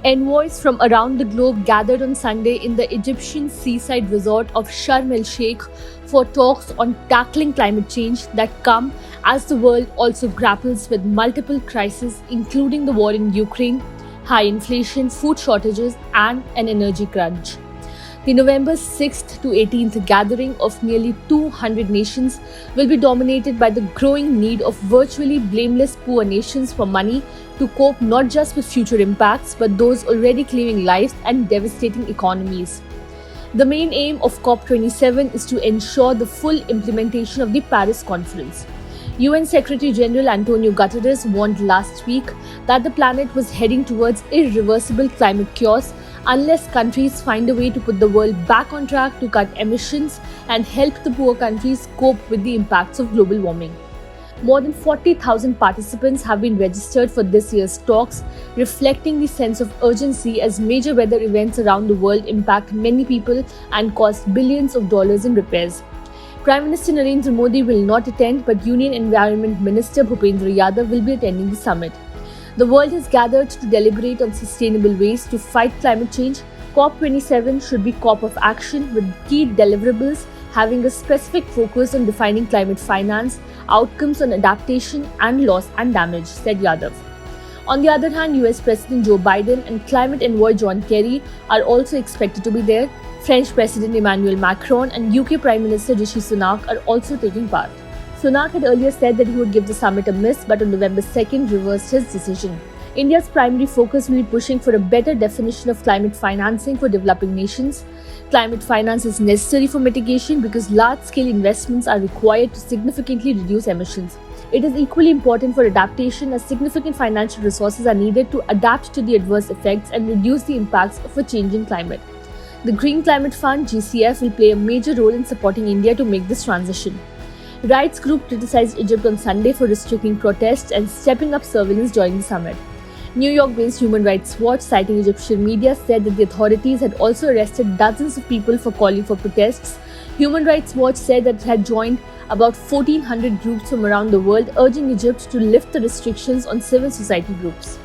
Envoys from around the globe gathered on Sunday in the Egyptian seaside resort of Sharm el Sheikh for talks on tackling climate change that come as the world also grapples with multiple crises, including the war in Ukraine, high inflation, food shortages, and an energy crunch. The November 6th to 18th gathering of nearly 200 nations will be dominated by the growing need of virtually blameless poor nations for money to cope not just with future impacts but those already claiming lives and devastating economies. The main aim of COP27 is to ensure the full implementation of the Paris Conference. UN Secretary General Antonio Guterres warned last week that the planet was heading towards irreversible climate chaos unless countries find a way to put the world back on track to cut emissions and help the poor countries cope with the impacts of global warming. More than 40,000 participants have been registered for this year's talks, reflecting the sense of urgency as major weather events around the world impact many people and cost billions of dollars in repairs. Prime Minister Narendra Modi will not attend, but Union Environment Minister Bhupendra Yadav will be attending the summit. The world has gathered to deliberate on sustainable ways to fight climate change. COP27 should be COP of action, with key deliverables having a specific focus on defining climate finance, outcomes on adaptation, and loss and damage, said Yadav. On the other hand, US President Joe Biden and climate envoy John Kerry are also expected to be there. French President Emmanuel Macron and UK Prime Minister Rishi Sunak are also taking part. Sunak had earlier said that he would give the summit a miss, but on November 2nd reversed his decision. India's primary focus will be pushing for a better definition of climate financing for developing nations. Climate finance is necessary for mitigation because large-scale investments are required to significantly reduce emissions. It is equally important for adaptation as significant financial resources are needed to adapt to the adverse effects and reduce the impacts of a changing climate. The Green Climate Fund (GCF) will play a major role in supporting India to make this transition. Rights group criticized Egypt on Sunday for restricting protests and stepping up surveillance during the summit. New York-based Human Rights Watch, citing Egyptian media, said that the authorities had also arrested dozens of people for calling for protests. Human Rights Watch said that it had joined about 1,400 groups from around the world urging Egypt to lift the restrictions on civil society groups.